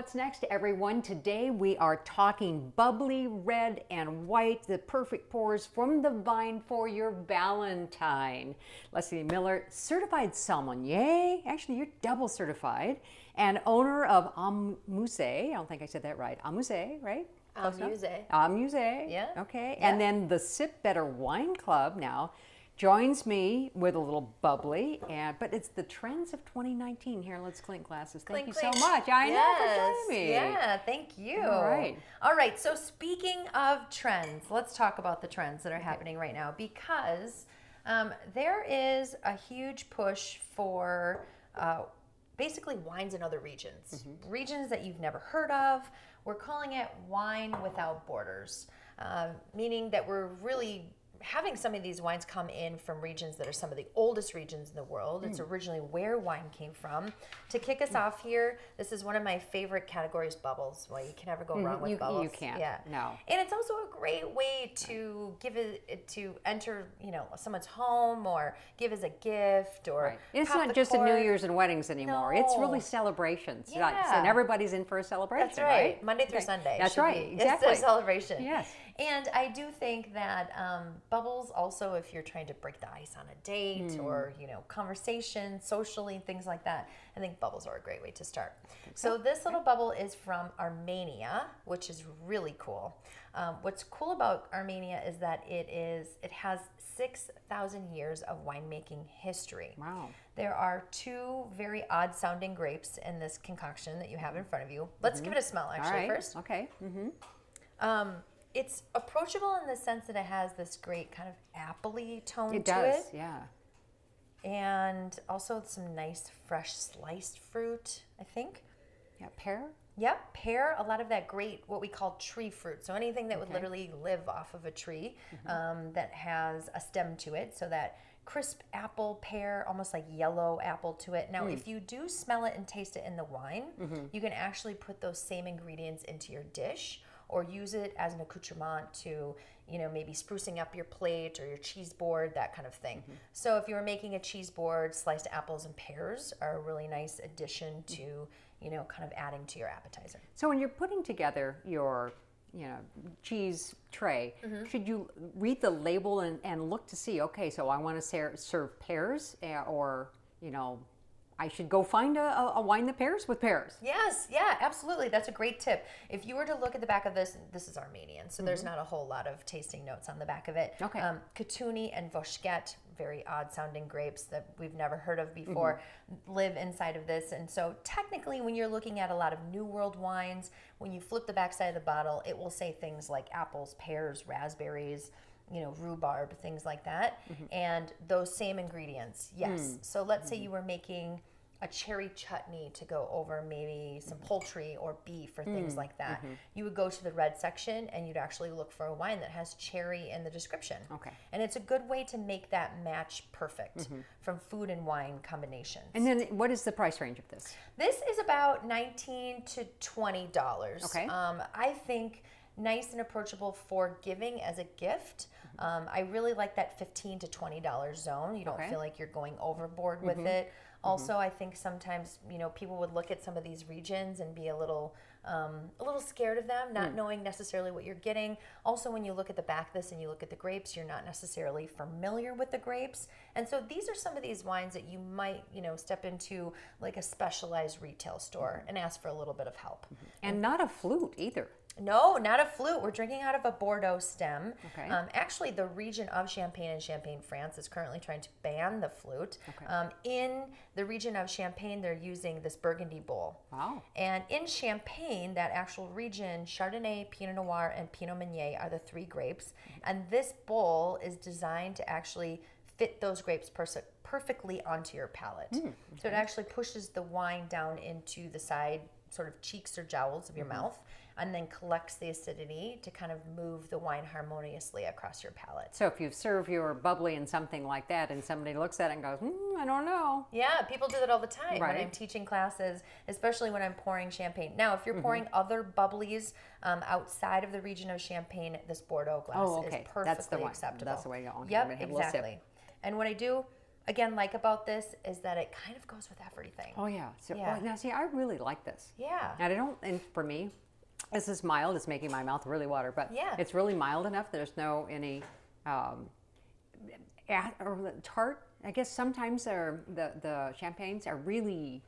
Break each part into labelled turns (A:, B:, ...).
A: what's next, everyone. Today we are talking bubbly red and white, the perfect pours from the vine for your Valentine. Leslie Miller, certified sommelier. Actually, you're double certified, and owner of Amusée. I don't think I said that right. Amusée, right?
B: Amusée.
A: Amusée.
B: Yeah.
A: Okay.
B: Yeah.
A: And then the Sip Better Wine Club now joins me with a little bubbly, but it's the trends of 2019 here. Let's clink glasses. Thank you so much. I know for joining me.
B: Yeah, thank you.
A: All
B: right. So speaking of trends, let's talk about the trends that are happening right now, because there is a huge push for basically wines in other regions, regions that you've never heard of. We're calling it wine without borders, meaning that we're really having some of these wines come in from regions that are some of the oldest regions in the world. It's originally where wine came from. To kick us off here, this is one of my favorite categories, bubbles. Well, you can never go wrong with bubbles.
A: You can't.
B: Yeah.
A: No.
B: And it's also a great way to give it to enter, someone's home or give as a gift or.
A: Right. It's
B: pop
A: not
B: the
A: just at
B: cork.
A: New Year's and weddings anymore.
B: No.
A: It's really celebrations.
B: Yeah.
A: And everybody's in for a celebration.
B: That's right. Monday through Sunday.
A: That's
B: should
A: right.
B: be.
A: Exactly.
B: It's a celebration.
A: Yes.
B: And I do think that bubbles also, if you're trying to break the ice on a date or, conversation, socially, things like that, I think bubbles are a great way to start. So this little bubble is from Armenia, which is really cool. What's cool about Armenia is that it has 6,000 years of winemaking history.
A: Wow.
B: There are two very odd sounding grapes in this concoction that you have in front of you. Let's give it a smell actually first.
A: Okay.
B: It's approachable in the sense that it has this great kind of appley tone to it.
A: It does, yeah.
B: And also some nice fresh sliced fruit, I think.
A: Yeah, pear?
B: Yep, pear, a lot of that great, what we call tree fruit. So anything that would literally live off of a tree that has a stem to it. So that crisp apple, pear, almost like yellow apple to it. Now, if you do smell it and taste it in the wine, you can actually put those same ingredients into your dish or use it as an accoutrement to, maybe sprucing up your plate or your cheese board, that kind of thing. So if you were making a cheese board, sliced apples and pears are a really nice addition to, kind of adding to your appetizer.
A: So when you're putting together your cheese tray, should you read the label and look to see, okay, so I want to serve pears or, I should go find a wine that pairs with pears.
B: Yes, yeah, absolutely. That's a great tip. If you were to look at the back of this is Armenian, so there's not a whole lot of tasting notes on the back of it.
A: Okay.
B: Katuni and Voshket, very odd sounding grapes that we've never heard of before, live inside of this. And so technically when you're looking at a lot of New World wines, when you flip the backside of the bottle, it will say things like apples, pears, raspberries, rhubarb, things like that. And those same ingredients, yes. So let's say you were making a cherry chutney to go over maybe some poultry or beef or things like that. You would go to the red section and you'd actually look for a wine that has cherry in the description.
A: Okay.
B: And it's a good way to make that match perfect from food and wine combinations.
A: And then what is the price range of this?
B: This is about $19 to $20.
A: Okay.
B: I think nice and approachable for giving as a gift. I really like that $15 to $20 zone. You don't feel like you're going overboard with it. Also, I think sometimes people would look at some of these regions and be a little scared of them, not knowing necessarily what you're getting. Also, when you look at the back of this and you look at the grapes, you're not necessarily familiar with the grapes. And so these are some of these wines that you might step into like a specialized retail store and ask for a little bit of help.
A: And not a flute either.
B: No, not a flute. We're drinking out of a Bordeaux stem.
A: Okay.
B: Actually, the region of Champagne in Champagne, France is currently trying to ban the flute.
A: Okay.
B: In the region of Champagne, they're using this Burgundy bowl.
A: Wow.
B: And in Champagne, that actual region, Chardonnay, Pinot Noir, and Pinot Meunier are the three grapes. And this bowl is designed to actually fit those grapes perfectly onto your palate. So it actually pushes the wine down into the side sort of cheeks or jowls of your mouth, and then collects the acidity to kind of move the wine harmoniously across your palate.
A: So if you serve your bubbly in something like that and somebody looks at it and goes, I don't know.
B: Yeah, people do that all the time
A: Right.
B: when I'm teaching classes, especially when I'm pouring champagne. Now, if you're pouring other bubblies outside of the region of Champagne, this Bordeaux glass is perfectly
A: That's the one.
B: acceptable.
A: That's the way to go. Okay, I'm
B: Yep,
A: gonna have a little sip.
B: exactly. And what I do, again like about this is that it kind of goes with everything.
A: Oh yeah. So
B: Yeah.
A: now see, I really like this.
B: Yeah.
A: And I don't. And for me, this is mild. It's making my mouth really water, but
B: Yeah.
A: it's really mild enough. There's no any or tart. I guess sometimes the champagnes are really.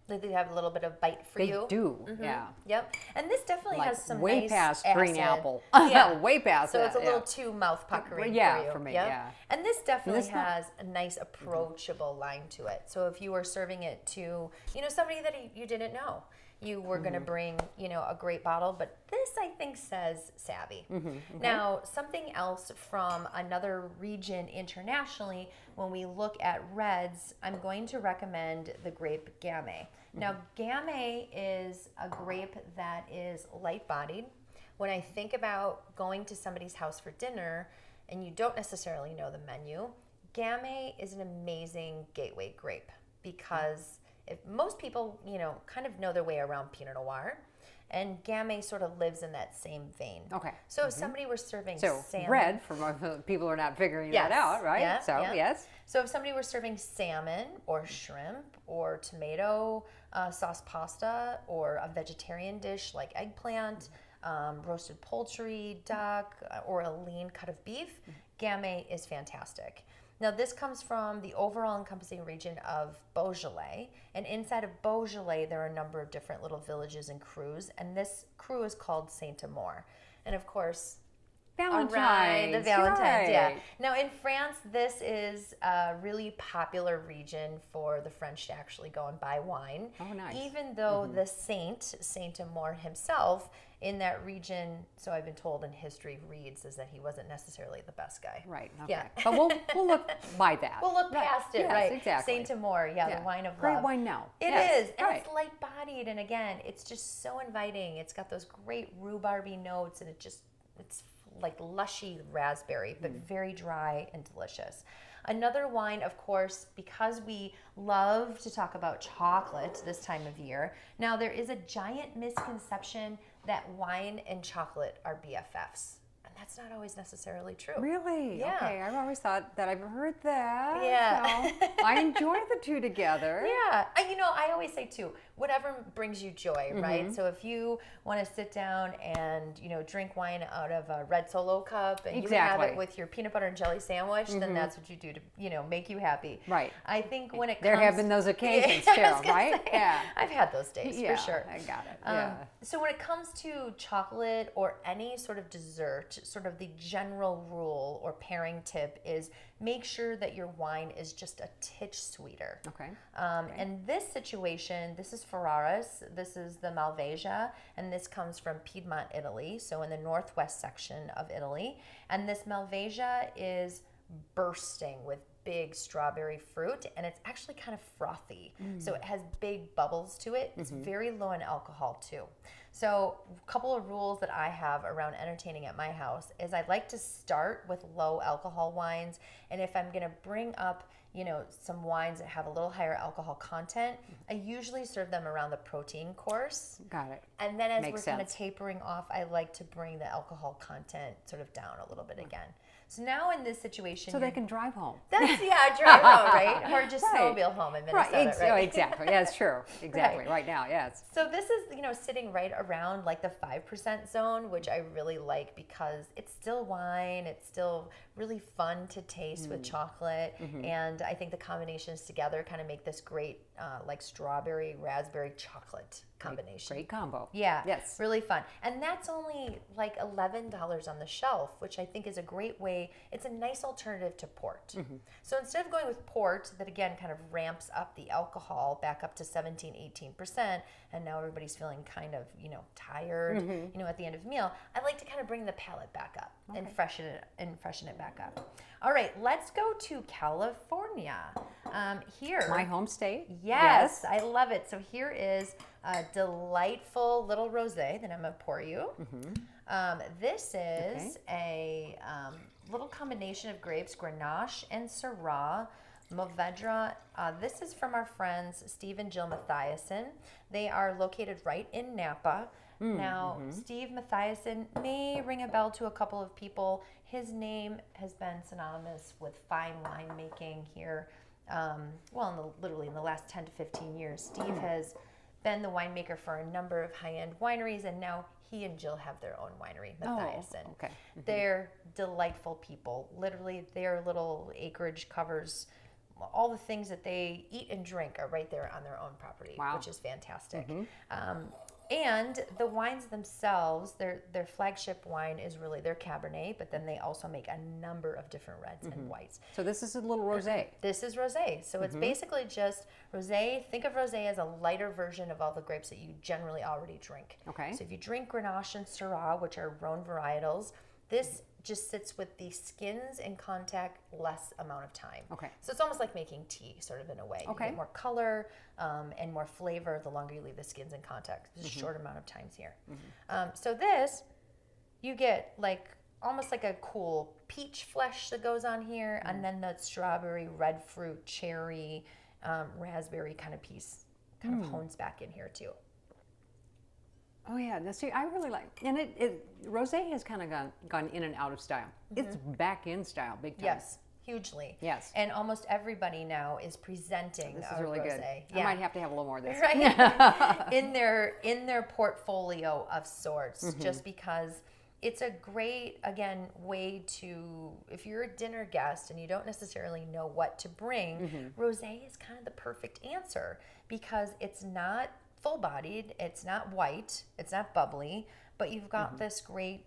B: They have a little bit of bite for
A: They
B: you.
A: do. Yeah.
B: Yep. And this definitely
A: Like
B: has some
A: way
B: nice
A: past green
B: acid.
A: apple.
B: Yeah.
A: Way past
B: So
A: that.
B: it's a
A: yeah.
B: little too mouth puckering
A: Yeah,
B: for you.
A: for me,
B: Yep.
A: yeah.
B: And this definitely
A: this not-
B: has a nice approachable line to it. So if you were serving it to, somebody that you didn't know, you were going to bring, a great bottle, but this I think says savvy. Now, something else from another region internationally, when we look at reds, I'm going to recommend the grape Gamay. Now, Gamay is a grape that is light-bodied. When I think about going to somebody's house for dinner and you don't necessarily know the menu, Gamay is an amazing gateway grape because if most people, kind of know their way around Pinot Noir, and Gamay sort of lives in that same vein.
A: Okay.
B: So if somebody were serving
A: So
B: salmon,
A: red, for people who are not figuring that
B: Yes.
A: out, right?
B: Yeah,
A: So
B: yeah.
A: yes.
B: So if somebody were serving salmon or shrimp or tomato sauce pasta or a vegetarian dish like eggplant, roasted poultry, duck, or a lean cut of beef, Gamay is fantastic. Now this comes from the overall encompassing region of Beaujolais, and inside of Beaujolais there are a number of different little villages and crus, and this cru is called Saint-Amour. And of course,
A: Valentine's.
B: right, the Valentines, yeah.
A: right.
B: Now in France, this is a really popular region for the French to actually go and buy wine.
A: Oh, nice.
B: Even though the Saint-Amour himself in that region, so I've been told in history reads, is that he wasn't necessarily the best guy.
A: Right. Okay.
B: Yeah.
A: But we'll look by that.
B: We'll look
A: Right.
B: past it,
A: Yes,
B: right?
A: Exactly.
B: Saint-Amour, the wine of
A: Great
B: love.
A: wine now.
B: It
A: Yes,
B: is, and
A: right.
B: it's light-bodied, and again, it's just so inviting. It's got those great rhubarby notes, and it's like lushy raspberry, but very dry and delicious. Another wine, of course, because we love to talk about chocolate this time of year. Now, there is a giant misconception that wine and chocolate are BFFs. And that's not always necessarily true.
A: Really?
B: Yeah.
A: Okay. I've always thought that I've heard that.
B: Yeah.
A: So I enjoy the two together.
B: Yeah, I always say too, whatever brings you joy, right? So if you want to sit down and drink wine out of a red Solo cup and you have
A: Exactly.
B: it with your peanut butter and jelly sandwich, then that's what you do to make you happy.
A: Right.
B: I think when it
A: There
B: comes
A: have been those occasions
B: I
A: too,
B: was gonna
A: right?
B: say,
A: Yeah.
B: I've had those days
A: Yeah,
B: for sure.
A: I got it. Yeah.
B: So when it comes to chocolate or any sort of dessert, sort of the general rule or pairing tip is make sure that your wine is just a titch sweeter.
A: Okay.
B: In this situation, this is Ferraris, this is the Malvasia, and this comes from Piedmont, Italy, so in the northwest section of Italy. And this Malvasia is bursting with big strawberry fruit, and it's actually kind of frothy. So it has big bubbles to it. It's very low in alcohol too. So a couple of rules that I have around entertaining at my house is I like to start with low alcohol wines, and if I'm going to bring up some wines that have a little higher alcohol content, I usually serve them around the protein course.
A: Got it.
B: And then as
A: Makes
B: we're kind of
A: sense.
B: tapering off, I like to bring the alcohol content sort of down a little bit again. So now in this situation,
A: So they can drive home.
B: that's drive home, right? Or just
A: Right.
B: snowmobile home in Minnesota,
A: Oh,
B: right?
A: exactly. Yeah, it's true. Exactly.
B: Right.
A: Right now, yes.
B: So this is, sitting right around like the 5% zone, which I really like because it's still wine. It's still really fun to taste with chocolate. And I think the combinations together kind of make this great like strawberry, raspberry, chocolate combination.
A: Great combo.
B: Yeah.
A: Yes.
B: Really fun. And that's only like $11 on the shelf, which I think is a great way. It's a nice alternative to port. So instead of going with port, that again kind of ramps up the alcohol back up to 17, 18%, and now everybody's feeling kind of, tired, at the end of the meal, I like to kind of bring the palate back up and freshen it back up. All right, let's go to California. Here.
A: My home state.
B: Yes, I love it. So here is a delightful little rosé that I'm going to pour you. This is a little combination of grapes, Grenache and Syrah, Mourvedre. This is from our friends Steve and Jill Mathiasen. They are located right in Napa. Now, Steve Mathiasen may ring a bell to a couple of people. His name has been synonymous with fine winemaking here literally in the last 10 to 15 years, Steve has been the winemaker for a number of high-end wineries, and now he and Jill have their own winery, Matthias.
A: Oh, okay.
B: They're delightful people. Literally, their little acreage covers all the things that they eat and drink are right there on their own property,
A: Wow.
B: which is fantastic. And the wines themselves, their flagship wine is really their Cabernet, but then they also make a number of different reds and whites.
A: So this is a little rosé.
B: This is rosé. So it's basically just rosé. Think of rosé as a lighter version of all the grapes that you generally already drink.
A: Okay.
B: So if you drink Grenache and Syrah, which are Rhone varietals, this just sits with the skins in contact less amount of time.
A: Okay.
B: So it's almost like making tea, sort of in a way.
A: Okay.
B: You get more color and more flavor the longer you leave the skins in contact. There's a short amount of times here. So this, you get like almost like a cool peach flesh that goes on here, and then the strawberry, red fruit, cherry, raspberry kind of piece kind of hones back in here too.
A: Oh yeah, now see, I really like, and rosé has kind of gone in and out of style. It's back in style, big time.
B: Yes, hugely.
A: Yes.
B: And almost everybody now is presenting
A: This
B: a
A: is really good.
B: rosé.
A: I might have to have a little more of this.
B: Right. in their portfolio of sorts, just because it's a great, again, way to, if you're a dinner guest and you don't necessarily know what to bring, rosé is kind of the perfect answer because it's not full-bodied, it's not white, it's not bubbly, but you've got this great,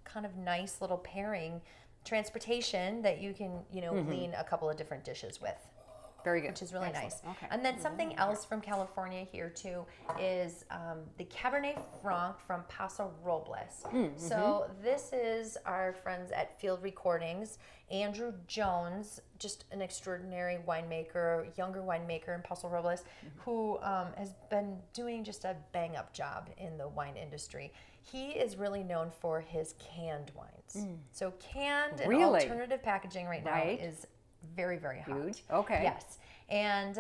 B: kind of nice little pairing transportation that you can, lean a couple of different dishes with.
A: Very good.
B: Which is really
A: Excellent.
B: nice.
A: Okay.
B: And then something else from California here too is the Cabernet Franc from Paso Robles. So this is our friends at Field Recordings. Andrew Jones, just an extraordinary winemaker, younger winemaker in Paso Robles, who has been doing just a bang-up job in the wine industry. He is really known for his canned wines. So canned and alternative packaging right now is very, very hot.
A: Huge. Okay.
B: Yes. And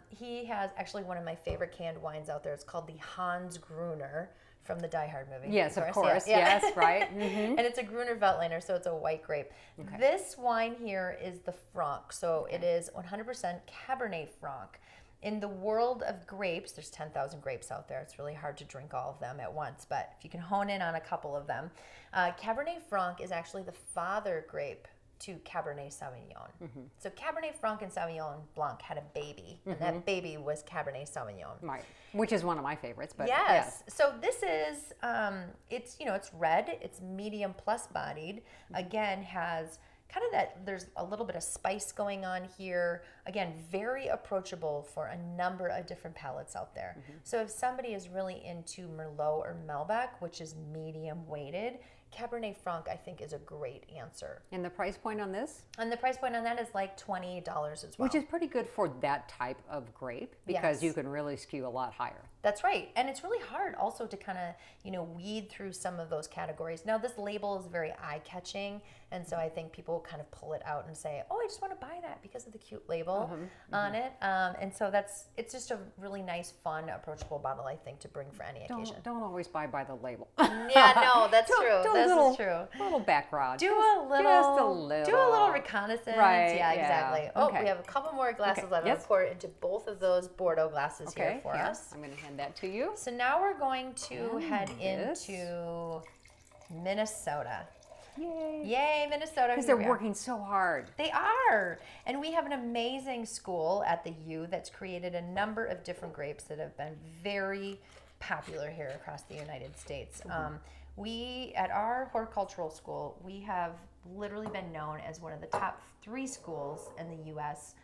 B: he has actually one of my favorite canned wines out there. It's called the Hans Gruner from the Die Hard movie.
A: Yes, of course. Yes, right.
B: And it's a Gruner Veltliner, so it's a white grape.
A: Okay.
B: This wine here is the Franc. So it is 100% Cabernet Franc. In the world of grapes, there's 10,000 grapes out there. It's really hard to drink all of them at once, but if you can hone in on a couple of them. Cabernet Franc is actually the father grape to Cabernet Sauvignon. So Cabernet Franc and Sauvignon Blanc had a baby, and that baby was Cabernet Sauvignon.
A: Right, which is one of my favorites. But
B: yes. So this is, it's red, it's medium plus bodied. Again, has kind of that, there's a little bit of spice going on here. Again, very approachable for a number of different palates out there. So if somebody is really into Merlot or Malbec, which is medium weighted, Cabernet Franc, I think, is a great answer.
A: And the price point on this?
B: And the price point on that is like $20 as well.
A: Which is pretty good for that type of grape because you can really skew a lot higher.
B: That's right. And it's really hard also to kind of, weed through some of those categories. Now, this label is very eye-catching, and so I think people kind of pull it out and say, oh, I just want to buy that because of the cute label on it. And so it's just a really nice, fun, approachable bottle, I think, to bring for any occasion.
A: Don't always buy by the label.
B: Yeah, no, that's true. This is true.
A: A little background.
B: Do a little reconnaissance.
A: Right.
B: Yeah, exactly. Oh,
A: Okay.
B: we have a couple more glasses
A: Okay.
B: left.
A: Yes.
B: I'll pour it into both of those Bordeaux glasses here for us.
A: I'm going to hand that to you.
B: So now we're going to head
A: this.
B: into Minnesota.
A: Yay.
B: Yay, Minnesota.
A: Because they're working so hard.
B: They are. And we have an amazing school at the U that's created a number of different grapes that have been very popular here across the United States. We, at our horticultural school, we have literally been known as one of the top 3 schools in the U.S.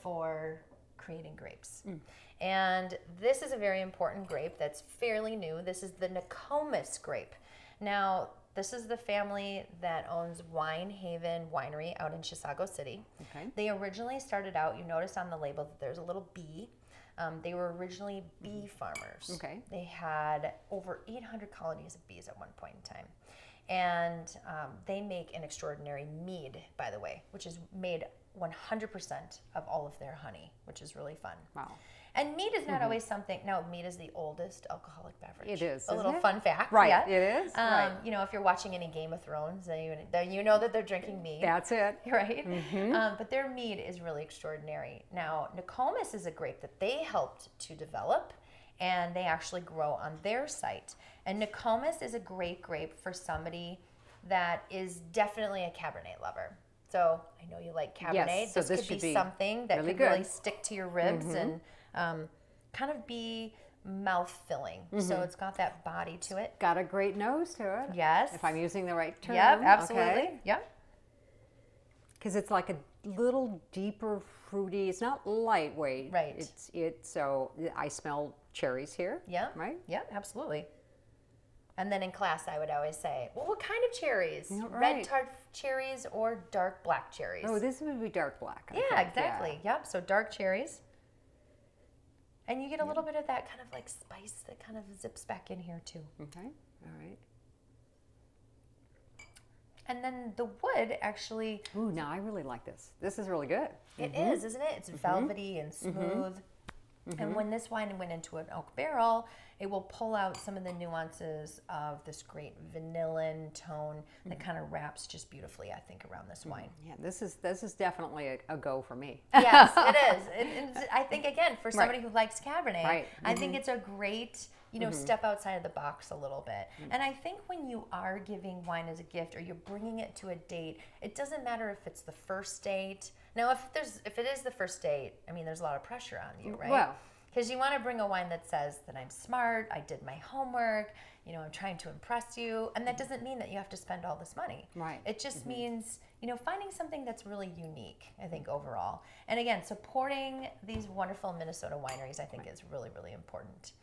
B: For creating grapes. And this is a very important grape that's fairly new. This is the Nokomis grape. Now, this is the family that owns Wine Haven Winery out in Chisago City.
A: Okay.
B: They originally started out, you notice on the label that there's a little bee. They were originally bee farmers.
A: Okay.
B: They had over 800 colonies of bees at one point in time. And they make an extraordinary mead, by the way, which is made 100% of all of their honey, which is really fun.
A: Wow.
B: And mead is not always something. No, mead is the oldest alcoholic beverage.
A: It is.
B: A little fun fact.
A: Right.
B: Yeah.
A: It is. Right.
B: You know, if you're watching any Game of Thrones, then you know that they're drinking mead.
A: That's it.
B: Right. But their mead is really extraordinary. Now, Nokomis is a grape that they helped to develop, and they actually grow on their site. And Nokomis is a great grape for somebody that is definitely a Cabernet lover. So I know you like Cabernet.
A: Yes, so
B: this could be something that could really stick to your ribs and kind of be mouth-filling. So it's got that body to it.
A: Got a great nose to it.
B: Yes.
A: If I'm using the right term.
B: Yep, absolutely.
A: Okay.
B: Yep.
A: Because it's like a little deeper fruity. It's not lightweight.
B: Right.
A: So I smell cherries here.
B: Yep.
A: Right?
B: Yep, absolutely. And then in class, I would always say, well, what kind of cherries?
A: Yeah,
B: Red
A: right.
B: tart cherries or dark black cherries?
A: Oh, this would be dark black. I
B: yeah,
A: think.
B: exactly. Yep, so dark cherries. And you get a little bit of that kind of like spice that kind of zips back in here too.
A: Okay, all right.
B: And then the wood actually...
A: Ooh, now I really like this. This is really good.
B: It is, isn't it? It's velvety and smooth. And when this wine went into an oak barrel, it will pull out some of the nuances of this great vanillin tone that kind of wraps just beautifully, I think, around this wine.
A: Yeah, this is definitely a go for me.
B: Yes, it is. And I think, again, for somebody who likes Cabernet, I think it's a great, step outside of the box a little bit. And I think when you are giving wine as a gift or you're bringing it to a date, it doesn't matter if it's the first date. Now, if it is the first date, I mean, there's a lot of pressure on you, right?
A: Well,
B: because you want to bring a wine that says that I'm smart, I did my homework, I'm trying to impress you. And that doesn't mean that you have to spend all this money.
A: Right.
B: It just means, finding something that's really unique, I think, overall. And again, supporting these wonderful Minnesota wineries, I think, is really, really important.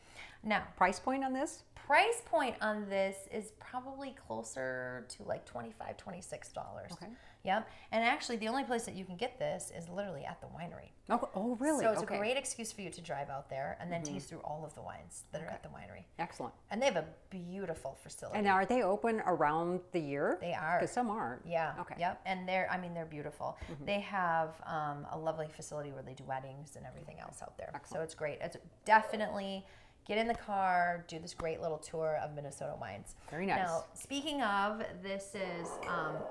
B: Now,
A: price point on this?
B: Price point on this is probably closer to like $25, $26.
A: Okay.
B: Yep. And actually, the only place that you can get this is literally at the winery.
A: Oh, really?
B: So it's a great excuse for you to drive out there and then taste through all of the wines that are at the winery.
A: Excellent.
B: And they have a beautiful facility.
A: And are they open around the year?
B: They are.
A: Because some aren't.
B: Yeah.
A: Okay.
B: Yep. And they're beautiful. They have a lovely facility where they do weddings and everything else out there.
A: Excellent.
B: So it's great. It's definitely get in the car, do this great little tour of Minnesota wines.
A: Very nice.
B: Now, speaking of, this is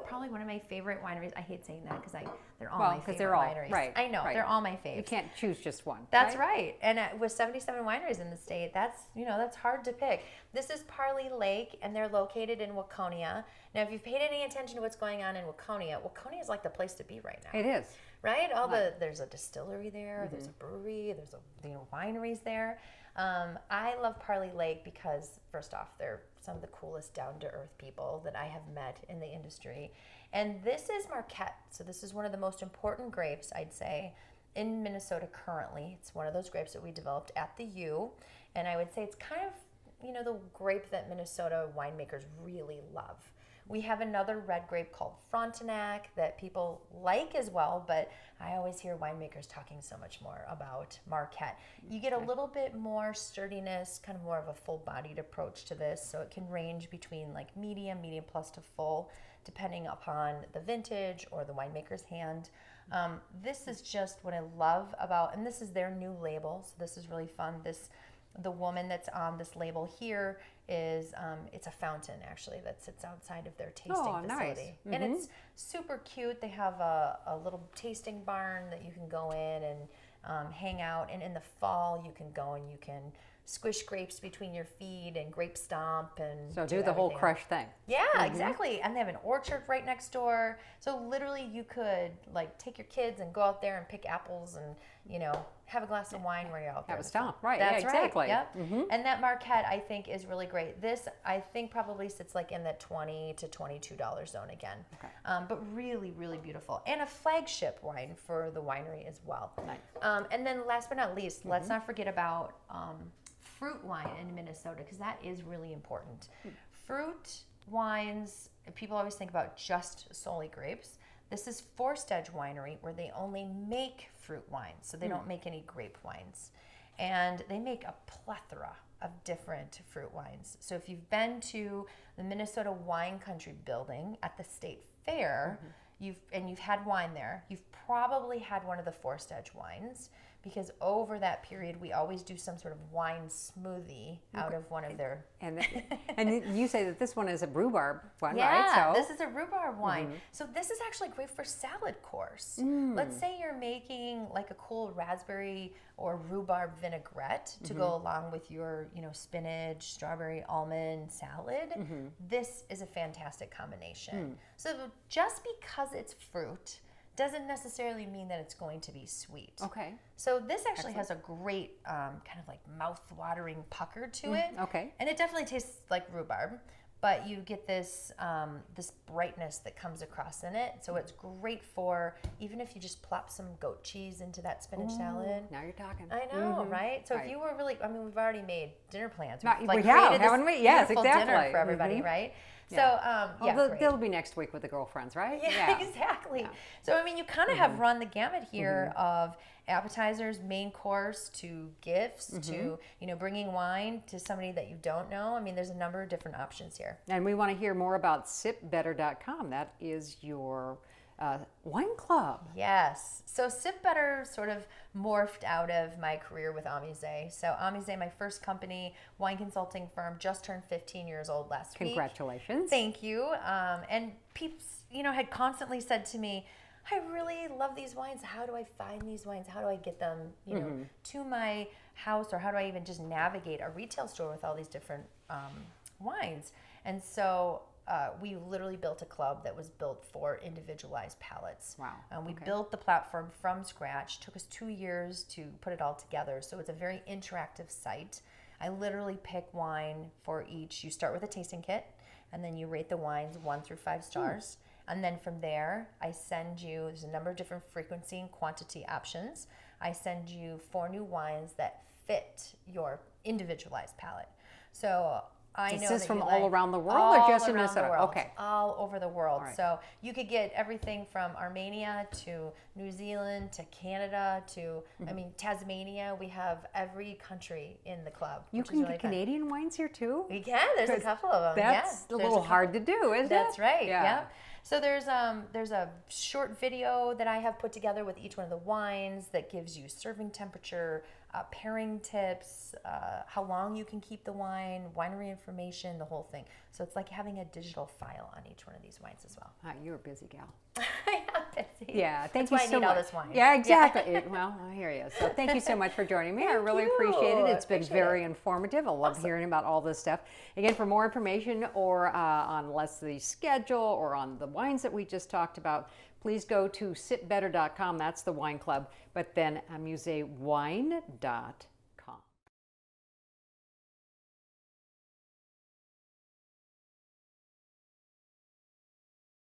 B: probably one of my favorite wineries. I hate saying that because they're all my favorite wineries.
A: Right.
B: I know, they're all my faves.
A: You can't choose just one.
B: That's right. And with 77 wineries in the state, that's hard to pick. This is Parley Lake, and they're located in Waconia. Now, if you've paid any attention to what's going on in Waconia is like the place to be right now.
A: It is.
B: Right? There's a distillery there, there's a brewery, there's wineries there. I love Parley Lake because, first off, they're some of the coolest down-to-earth people that I have met in the industry. And this is Marquette. So this is one of the most important grapes, I'd say, in Minnesota currently. It's one of those grapes that we developed at the U. And I would say it's kind of, the grape that Minnesota winemakers really love. We have another red grape called Frontenac that people like as well, but I always hear winemakers talking so much more about Marquette. You get a little bit more sturdiness, kind of more of a full-bodied approach to this, so it can range between like medium plus to full, depending upon the vintage or the winemaker's hand. This is just what I love about, and this is their new label, so this is really fun. The woman that's on this label here is, it's a fountain actually that sits outside of their tasting facility.
A: Nice.
B: And it's super cute. They have a little tasting barn that you can go in and hang out. And in the fall, you can go and you can squish grapes between your feet and grape stomp and
A: so do the whole crush thing.
B: Yeah, exactly. And they have an orchard right next door. So literally you could like take your kids and go out there and pick apples and, have a glass of wine where you're out there.
A: Have a stomp. Right.
B: That's
A: yeah, exactly.
B: Right. Yep. And that Marquette, I think, is really great. This, I think, probably sits like in the $20 to $22 zone again. Okay. But really, really beautiful. And a flagship wine for the winery as well.
A: Nice.
B: And then last but not least, let's not forget about fruit wine in Minnesota, because that is really important. Fruit wines, people always think about just solely grapes. This is Forced Edge Winery, where they only make fruit wines, so they don't make any grape wines. And they make a plethora of different fruit wines. So if you've been to the Minnesota Wine Country building at the State Fair, you've had wine there, you've probably had one of the forced edge wines, because over that period we always do some sort of wine smoothie out of one of their
A: And you say that this one is a rhubarb one,
B: yeah,
A: right? So
B: this is a rhubarb wine. So this is actually great for salad course. Let's say you're making like a cool raspberry or rhubarb vinaigrette to go along with your, spinach, strawberry, almond salad. This is a fantastic combination. So just because it's fruit doesn't necessarily mean that it's going to be sweet.
A: Okay.
B: So this actually has a great kind of like mouth-watering pucker to it.
A: Okay.
B: And it definitely tastes like rhubarb, but you get this this brightness that comes across in it. So it's great for even if you just plop some goat cheese into that spinach salad.
A: Now you're talking.
B: I know, right? So if you were really, we've already made dinner plans.
A: We have, haven't we? Yes, exactly.
B: Dinner for everybody, right? So,
A: they'll be next week with the girlfriends, right?
B: Yeah, exactly. Yeah. So, you kind of have run the gamut here of appetizers, main course, to gifts, to, bringing wine to somebody that you don't know. There's a number of different options here.
A: And we want to hear more about sipbetter.com. That is your wine club.
B: Yes. So Sip Better sort of morphed out of my career with Amusée. So Amusée, my first company, wine consulting firm, just turned 15 years old last week.
A: Congratulations.
B: Thank you. And peeps, had constantly said to me, I really love these wines. How do I find these wines? How do I get them, to my house? Or how do I even just navigate a retail store with all these different wines? And so we literally built a club that was built for individualized palettes.
A: Wow.
B: We built the platform from scratch. Took us 2 years to put it all together. So it's a very interactive site. I literally pick wine for each. You start with a tasting kit, and then you rate the wines 1 through 5 stars. And then from there, I send you, there's a number of different frequency and quantity options. I send you 4 new wines that fit your individualized palate. So I know
A: Is this
B: that
A: from
B: you
A: all
B: like
A: around the world or just in
B: around the
A: Minnesota?
B: world,
A: Okay.
B: all over the world.
A: All right.
B: So you could get everything from Armenia to New Zealand to Canada to, Tasmania. We have every country in the club.
A: You
B: which
A: can
B: is
A: get
B: really fun.
A: Canadian wines here too?
B: We can. There's a couple of them.
A: That's a little hard to do, isn't it?
B: That's right.
A: Yeah.
B: Yep. So there's a short video that I have put together with each one of the wines that gives you serving temperature, pairing tips, how long you can keep the wine, winery information, the whole thing. So it's like having a digital file on each one of these wines as well.
A: You're a busy gal.
B: I am busy.
A: Yeah, thank
B: That's
A: you
B: why
A: so
B: I need
A: much.
B: all this wine.
A: Yeah, exactly. Well, I hear you. So thank you so much for joining me. I really
B: you.
A: appreciate it. It's been
B: Appreciate
A: very informative. I love hearing about all this stuff. Again, for more information or on Leslie's schedule or on the wines that we just talked about, please go to sipbetter.com. That's the wine club. But then amusewine.com.